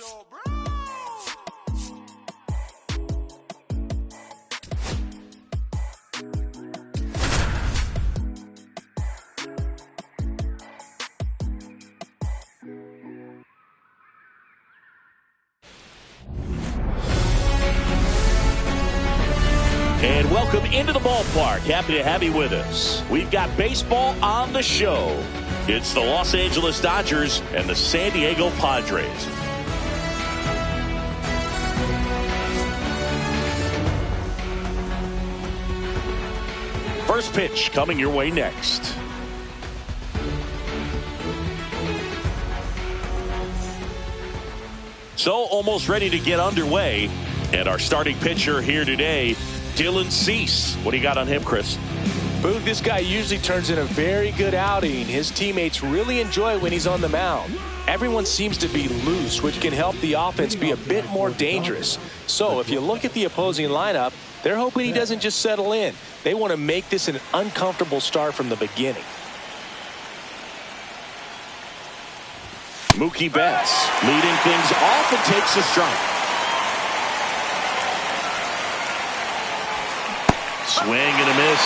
And welcome into the ballpark. Happy to have you with us. We've got baseball on the show. It's the Los Angeles Dodgers and the San Diego Padres. First pitch coming your way next. So almost ready to get underway. And our starting pitcher here today, Dylan Cease. What do you got on him, Chris? Boog, this guy usually turns in a very good outing. His teammates really enjoy when he's on the mound. Everyone seems to be loose, which can help the offense be a bit more dangerous. So if you look at the opposing lineup, they're hoping he doesn't just settle in. They want to make this an uncomfortable start from the beginning. Mookie Betts leading things off and takes a strike. Swing and a miss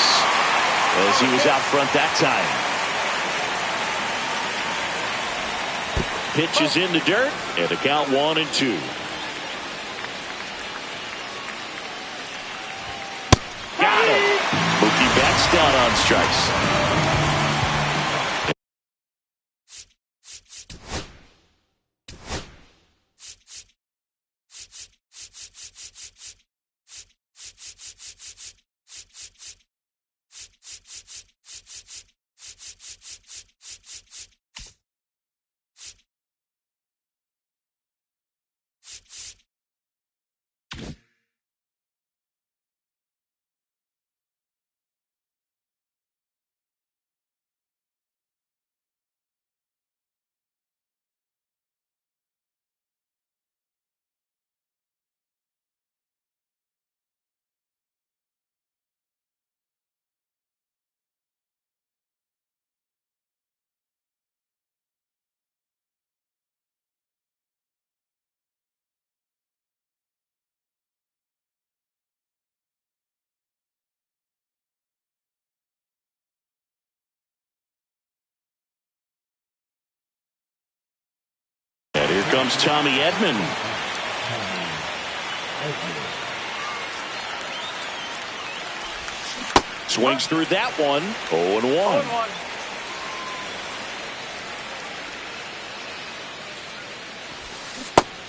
as he was out front that time. Pitch is in the dirt and a count 1-2. Got him. Mookie Betts down on strikes. And here comes Tommy Edman. Swings through that one. 0-1.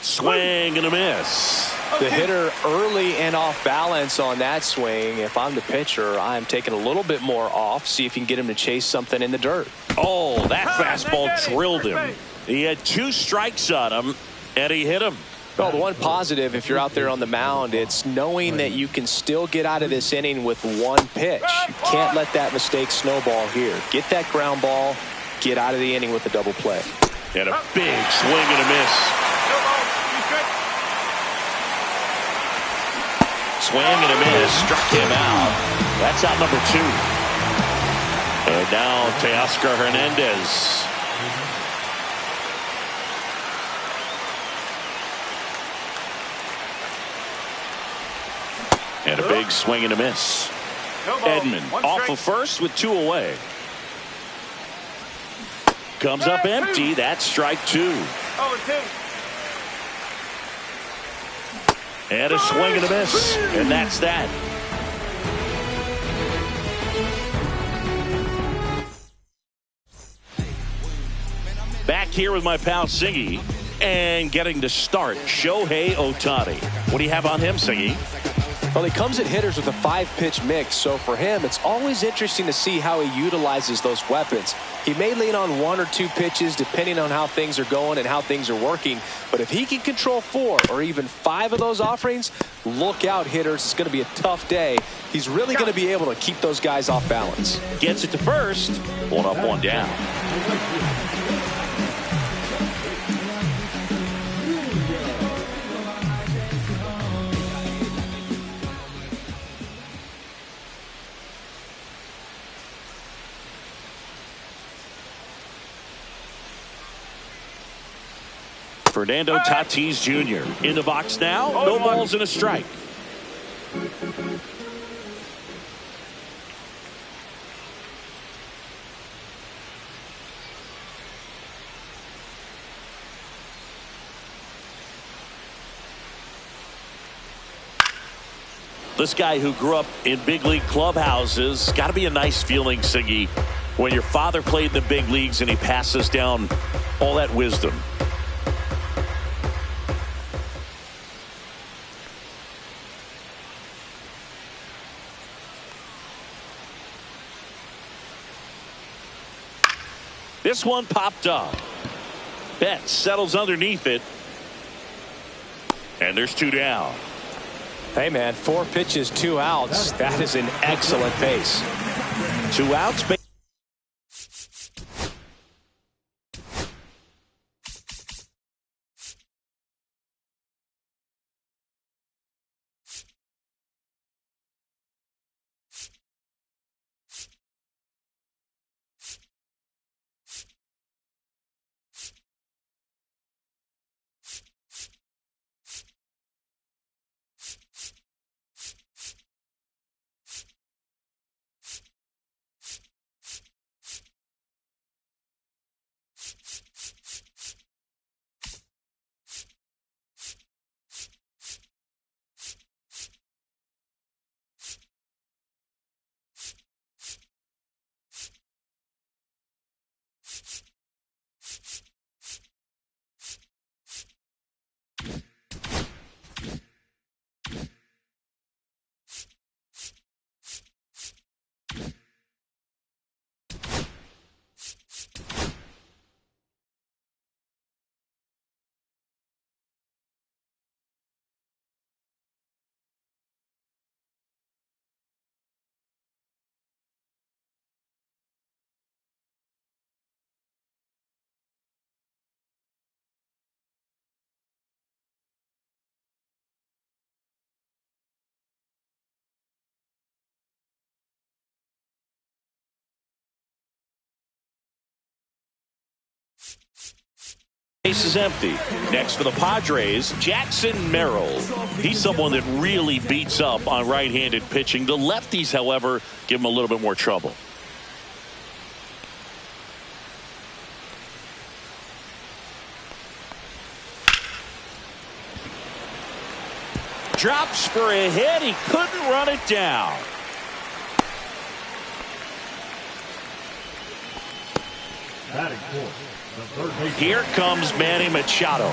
Swing and a miss. The hitter early and off balance on that swing. If I'm the pitcher, I'm taking a little bit more off. See if you can get him to chase something in the dirt. Oh, that fastball drilled him. He had 2 strikes on him, and he hit him. Well, the one positive, if you're out there on the mound, it's knowing that you can still get out of this inning with 1 pitch. You can't let that mistake snowball here. Get that ground ball, get out of the inning with a double play. And a big swing and a miss. Swing and a miss, struck him out. That's out number 2. And now Teoscar Hernandez. And a big swing and a miss. Edman off of first with 2 away. Comes up empty. That's strike 2. And a swing and a miss. And that's that. Back here with my pal Singy. And getting to start, Shohei Ohtani. What do you have on him, Singy? Well, he comes at hitters with a 5-pitch mix, so for him, it's always interesting to see how he utilizes those weapons. He may lean on 1 or 2 pitches depending on how things are going and how things are working, but if he can control 4 or even 5 of those offerings, look out, hitters. It's going to be a tough day. He's really going to be able to keep those guys off balance. Gets it to first. 1 up, 1 down. Fernando Tatis Jr. in the box now. No balls and a strike. This guy who grew up in big league clubhouses, got to be a nice feeling, Siggy, when your father played in the big leagues and he passes down all that wisdom. This one popped up. Betts settles underneath it. And there's 2 down. Hey, man, 4 pitches, 2 outs. That is an excellent pace. 2 outs. Base is empty. Next for the Padres, Jackson Merrill. He's someone that really beats up on right-handed pitching. The lefties, however, give him a little bit more trouble. Drops for a hit. He couldn't run it down. Batting fourth. Here comes Manny Machado.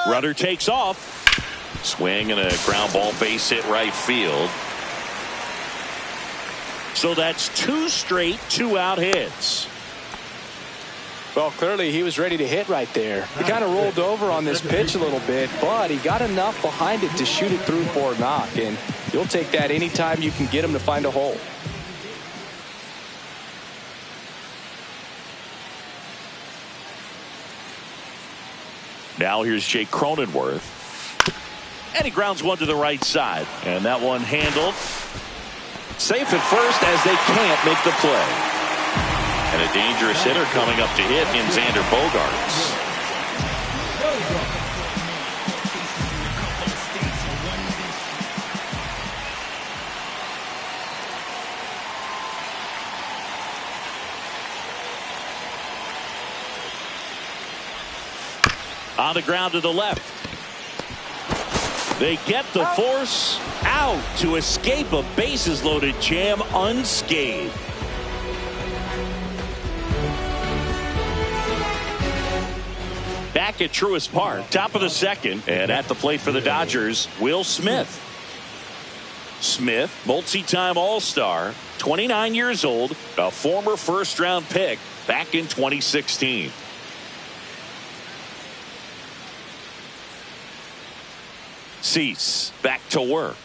Runner takes off. Swing and a ground ball, base hit right field. So that's 2 straight 2-out hits. Well, clearly he was ready to hit right there. He kind of rolled over on this pitch a little bit, but he got enough behind it to shoot it through for a knock, and you'll take that anytime you can get him to find a hole. Now here's Jake Cronenworth. And he grounds one to the right side. And that one handled. Safe at first as they can't make the play. And a dangerous hitter coming up to hit in Xander Bogaerts. On the ground to the left. They get the force out to escape a bases loaded jam unscathed. Back at Truist Park, top of the second, and at the plate for the Dodgers, Will Smith. Smith, multi-time All-Star, 29 years old, a former first-round pick back in 2016. Cease back to work.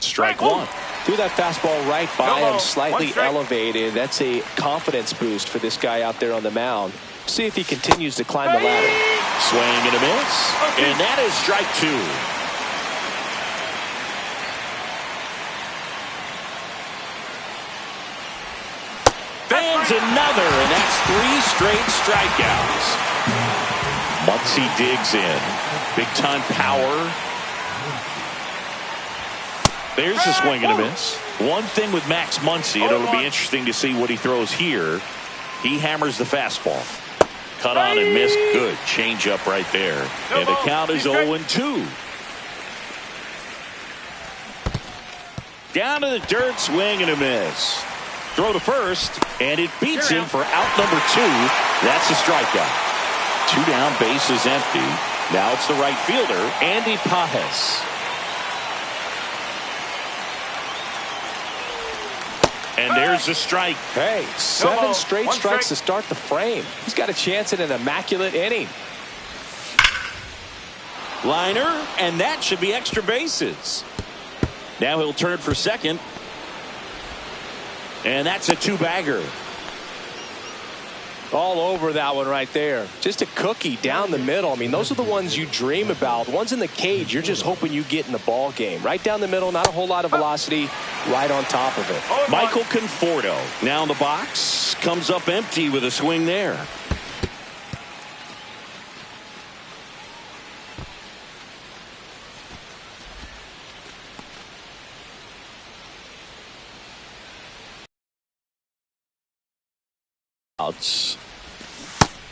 Strike one. Threw that fastball right by him, slightly elevated. That's a confidence boost for this guy out there on the mound. See if he continues to climb the ladder. Swing and a miss. And that is strike 2. Fans another, and that's 3 straight strikeouts. Muncy digs in. Big-time power. There's a swing and a miss. One thing with Max Muncy, and it'll be interesting to see what he throws here. He hammers the fastball. Cut on and missed. Good change-up right there. And the count is 0-2. Down to the dirt, swing and a miss. Throw to first, and it beats him for out number 2. That's a strikeout. 2 down, bases empty. Now it's the right fielder, Andy Pages. And there's the strike. Hey, 7 straight strikes to start the frame. He's got a chance at an immaculate inning. Liner, and that should be extra bases. Now he'll turn for second. And that's a 2-bagger. All over that one right there. Just a cookie down the middle. I mean, those are the ones you dream about. Ones in the cage, you're just hoping you get in the ball game. Right down the middle, not a whole lot of velocity, right on top of it. Michael Conforto now in the box. Comes up empty with a swing there.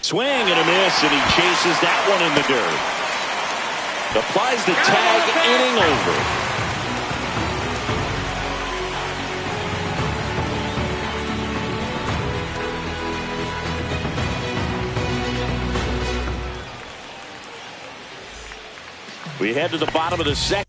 Swing and a miss, and he chases that one in the dirt. Applies the tag, inning over. We head to the bottom of the second.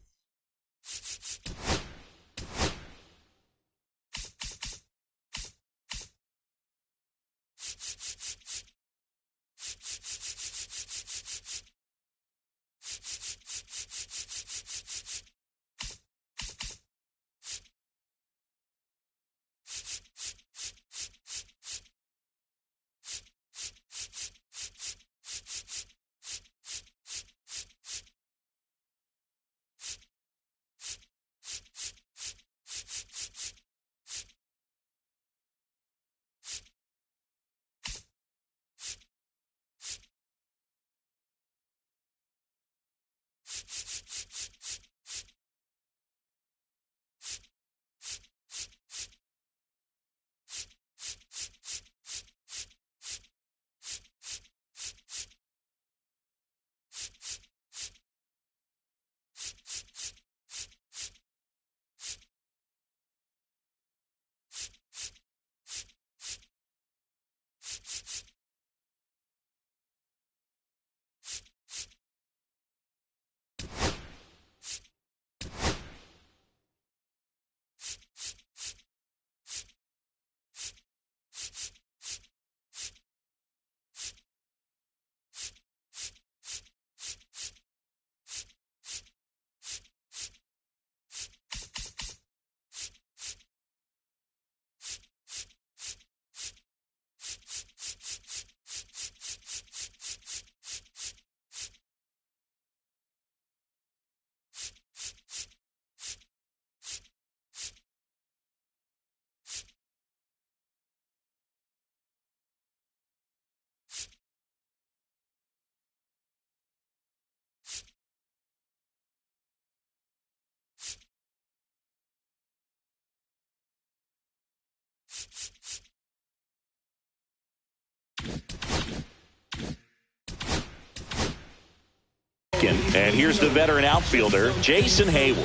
And here's the veteran outfielder, Jason Heyward.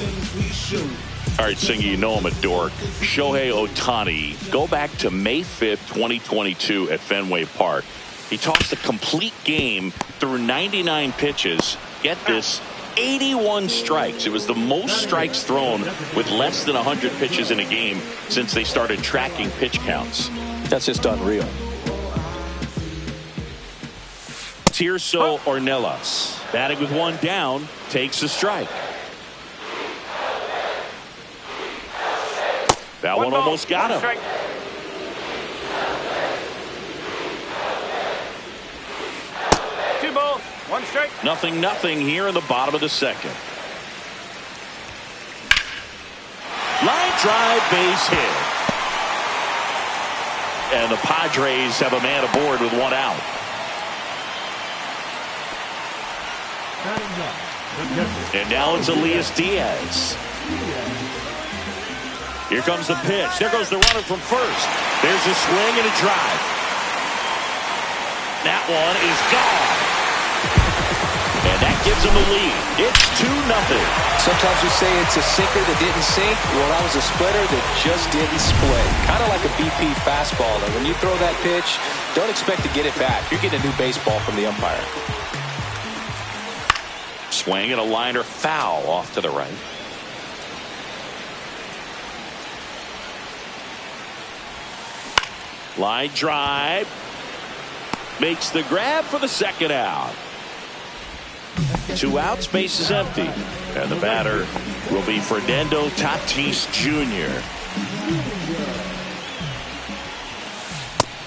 All right, Singy, you know I'm a dork. Shohei Ohtani, go back to May 5th, 2022 at Fenway Park. He tossed a complete game through 99 pitches. Get this, 81 strikes. It was the most strikes thrown with less than 100 pitches in a game since they started tracking pitch counts. That's just unreal. Tirso Ornelas, batting with one down, takes a strike. That one almost got him. Two balls, one strike. 0-0 here in the bottom of the second. Line drive, base hit. and the Padres have a man aboard with one out. And now it's Elias Diaz. Here comes the pitch. There goes the runner from first. There's a swing and a drive. That one is gone. And that gives him a lead. It's 2-0. Sometimes we say it's a sinker that didn't sink. Well, that was a splitter that just didn't split. Kind of like a BP fastball. And when you throw that pitch, don't expect to get it back. You're getting a new baseball from the umpire. Swing and a liner foul off to the right. Line drive. Makes the grab for the second out. 2 outs, base is empty. And the batter will be Fernando Tatis Jr.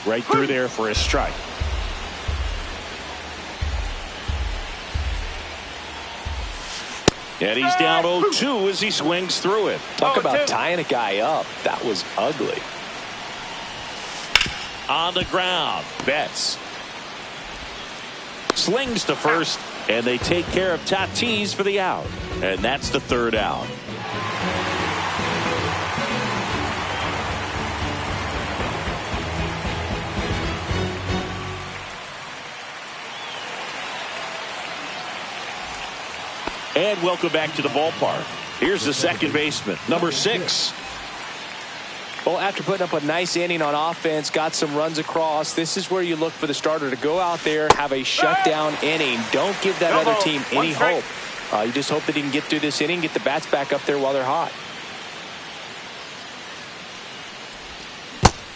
Right through there for a strike. And he's down 0-2 as he swings through it. Talk about tying a guy up. That was ugly. On the ground, Betts slings to first, and they take care of Tatis for the out. And that's the 3rd out. And welcome back to the ballpark. Here's the second baseman, number 6. Well, after putting up a nice inning on offense, got some runs across, this is where you look for the starter to go out there, have a shutdown inning. Don't give that other team any hope. You just hope that he can get through this inning, get the bats back up there while they're hot.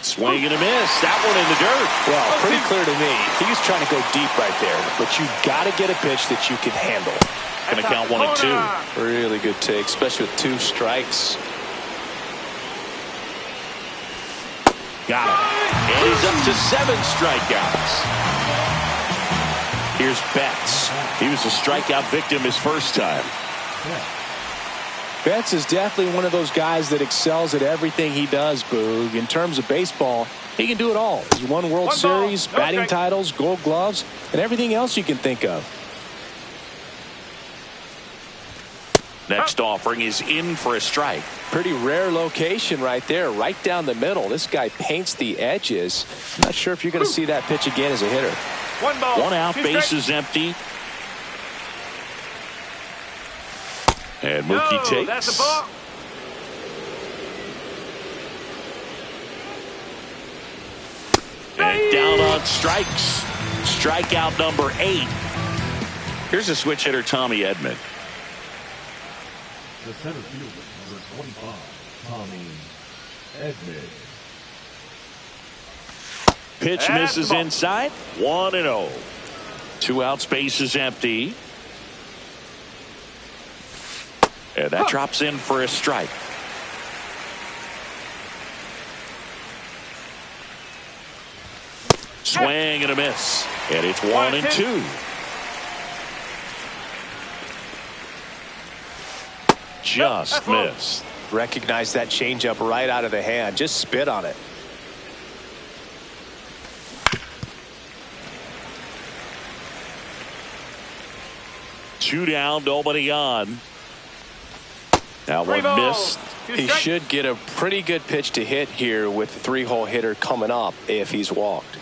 Swing and a miss. That one in the dirt. Well, pretty clear to me. He was trying to go deep right there, but you got to get a pitch that you can handle. Going to count 1-2. Really good take, especially with 2 strikes. Got it. And he's up to 7 strikeouts. Here's Betts. He was a strikeout victim his first time. Betts is definitely one of those guys that excels at everything he does, Boog. In terms of baseball, he can do it all. He's won World Series, batting titles, Gold Gloves, and everything else you can think of. Next offering is in for a strike. Pretty rare location right there, right down the middle. This guy paints the edges. I'm not sure if you're going to see that pitch again as a hitter. 1 ball. 1 out, base is empty. And Mookie takes. That's a ball. And down on strikes. Strikeout number 8. Here's a switch hitter, Tommy Edman. The center fielder, number 25, Tommy Edman. Pitch misses inside. 1-0. 2 outs, base is empty. And that drops in for a strike. Swing and a miss. And it's 1-2. Just missed. Recognize that changeup right out of the hand. Just spit on it. Two down, nobody on. That one missed. He should get a pretty good pitch to hit here with the 3-hole hitter coming up if he's walked.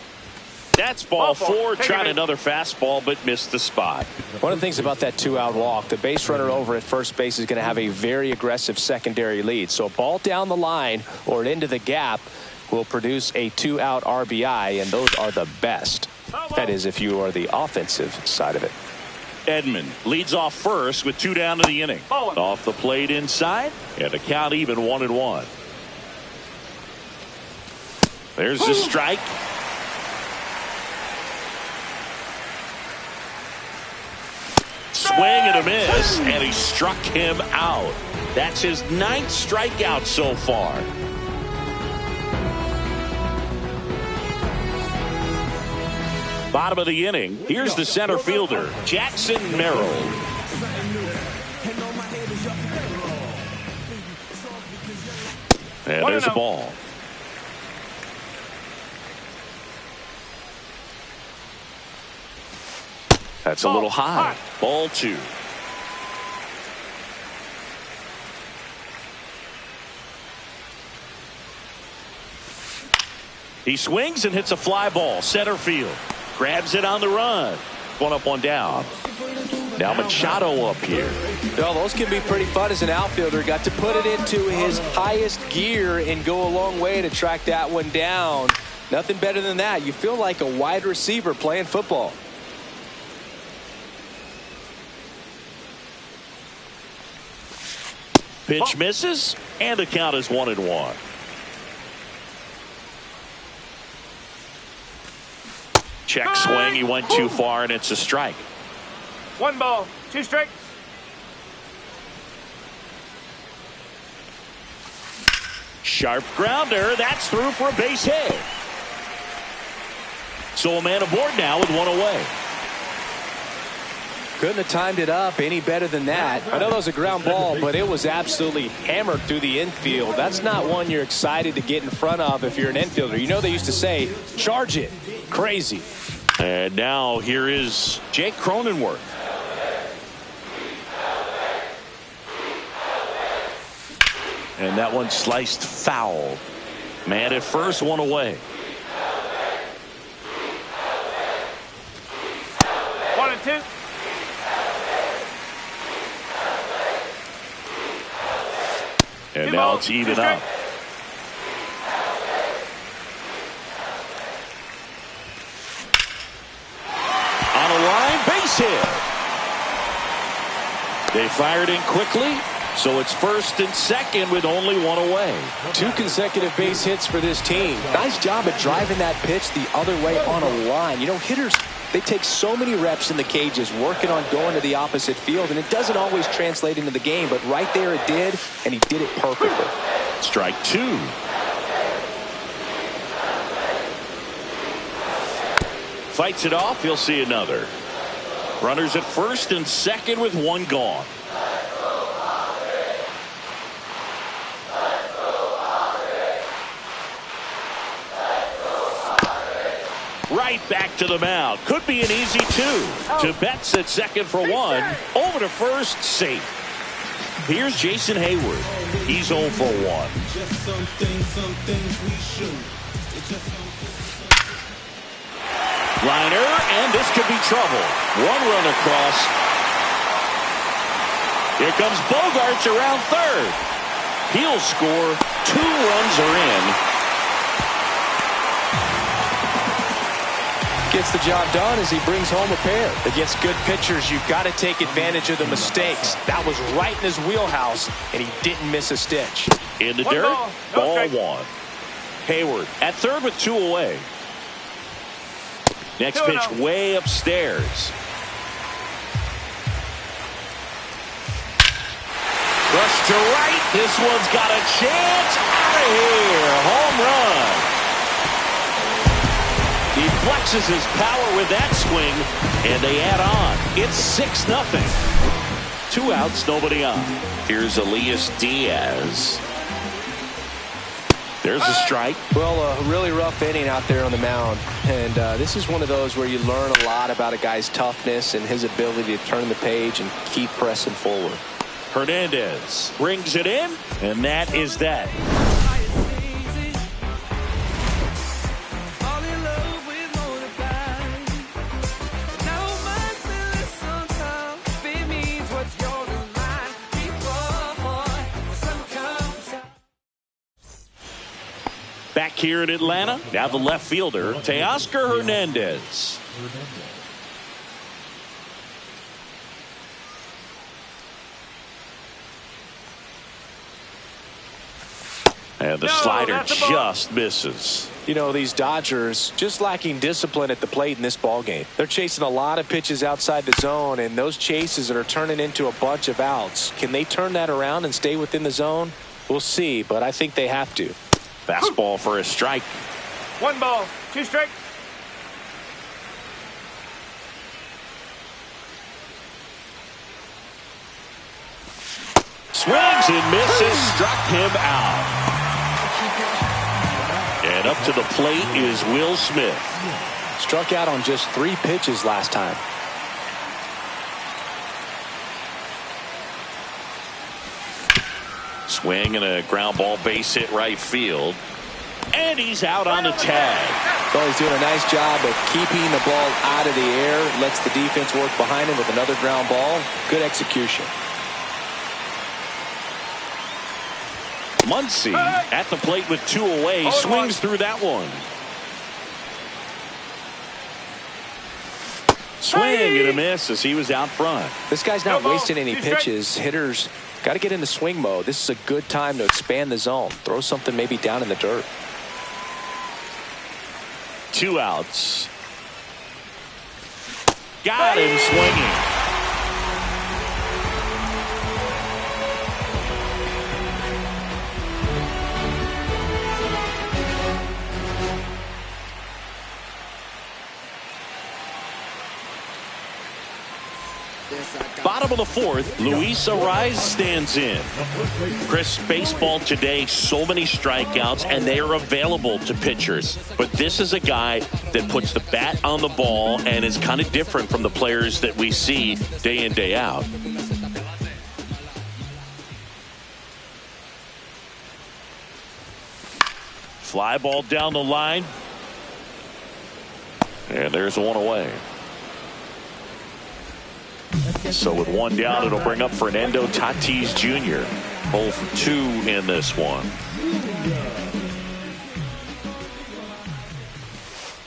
That's ball 4. Tried another fastball, but missed the spot. One of the things about that 2-out walk, the base runner over at first base is going to have a very aggressive secondary lead. So a ball down the line or into the gap will produce a 2-out RBI, and those are the best. That is, if you are the offensive side of it. Edman leads off first with 2 down in the inning. Off the plate inside, and a count even 1-1. There's the strike. Swing and a miss, and he struck him out. That's his 9th strikeout so far. Bottom of the inning, here's the center fielder, Jackson Merrill. And there's a ball. That's a little high. Ball 2. He swings and hits a fly ball. Center field. Grabs it on the run. One up, one down. Now Machado up here. Well, those can be pretty fun as an outfielder. Got to put it into his highest gear and go a long way to track that one down. Nothing better than that. You feel like a wide receiver playing football. Pitch misses, and the count is 1-1. Check swing. He went too far, and it's a strike. 1 ball, 2 strikes. Sharp grounder. That's through for a base hit. So a man aboard now with 1 away. Couldn't have timed it up any better than that. I know that was a ground ball, but it was absolutely hammered through the infield. That's not one you're excited to get in front of if you're an infielder. You know they used to say, charge it. Crazy. And now here is Jake Cronenworth. And that one sliced foul. Man at first, 1 away. 1 and 2. And now it's even up. On a line, base hit. They fired in quickly, so it's first and second with only 1 away. 2 consecutive base hits for this team. Nice job at driving that pitch the other way on a line. You know, hitters, they take so many reps in the cages working on going to the opposite field, and it doesn't always translate into the game, but right there it did, and he did it perfectly. Strike 2. Fights it off. He'll see another. Runners at first and second with 1 gone. Right back to the mound. Could be an easy 2. To Betts at second for 1. Over to first, safe. Here's Jason Hayward. He's 0 for 1. Liner, and this could be trouble. 1 run across. Here comes Bogaerts around third. He'll score. 2 runs are in. Gets the job done as he brings home a pair. Against good pitchers, you've got to take advantage of the mistakes. That was right in his wheelhouse, and he didn't miss a stitch. In the 1 dirt, ball, no ball 1. Hayward at third with 2 away. Next 2-0. pitch way upstairs. Rush to right. This one's got a chance. Out of here. Home run. He flexes his power with that swing, and they add on. It's 6-0. 2 outs, nobody on. Here's Elias Diaz. There's a strike. Well, a really rough inning out there on the mound. And this is one of those where you learn a lot about a guy's toughness and his ability to turn the page and keep pressing forward. Hernandez brings it in, and that is that. Back here in Atlanta, now the left fielder, Teoscar Hernandez. And the slider just misses. You know, these Dodgers just lacking discipline at the plate in this ballgame. They're chasing a lot of pitches outside the zone, and those chases are turning into a bunch of outs. Can they turn that around and stay within the zone? We'll see, but I think they have to. Fastball for a strike. 1 ball, 2 strikes. Swings and misses, struck him out. And up to the plate is Will Smith. Struck out on just 3 pitches last time. Swing and a ground ball base hit right field. And he's out on the tag. Well, he's doing a nice job of keeping the ball out of the air. Lets the defense work behind him with another ground ball. Good execution. Muncy at the plate with 2 away. Swings through that one. Swing and a miss as he was out front. This guy's not wasting any pitches. Hitters got to get into swing mode. This is a good time to expand the zone. Throw something maybe down in the dirt. 2 outs. Got him swinging. Bottom of the 4th, Luis Arraez stands in. Chris, baseball today, so many strikeouts, and they are available to pitchers. But this is a guy that puts the bat on the ball and is kind of different from the players that we see day in, day out. Fly ball down the line. And there's 1 away. So with 1 down, it'll bring up Fernando Tatis Jr. 0 for 2 in this one.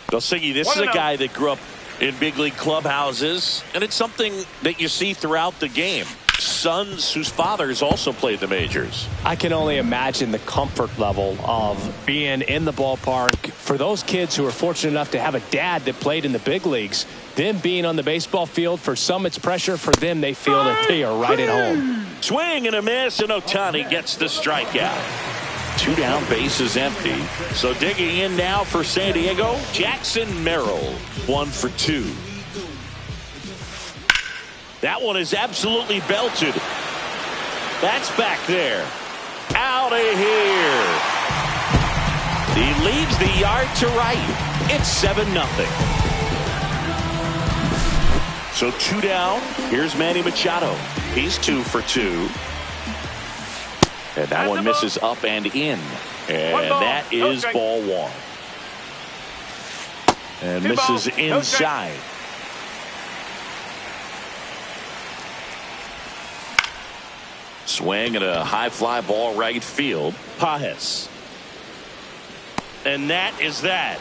Siggy, this is a guy that grew up in big league clubhouses, and it's something that you see throughout the game. Sons whose fathers also played the majors. I can only imagine the comfort level of being in the ballpark for those kids who are fortunate enough to have a dad that played in the big leagues. Them being on the baseball field, for some it's pressure. For them, they feel that they are right at home. Swing and a miss, and Ohtani gets the strikeout. 2 down, bases empty. So digging in now for San Diego, Jackson Merrill, 1 for 2. That one is absolutely belted. That's back there. Out of here. He leaves the yard to right. It's 7-0. So 2 down. Here's Manny Machado. He's 2 for 2. And that one misses up and in. And that is ball 1. And misses inside. Swing and a high fly ball right field. Pages. And that is that.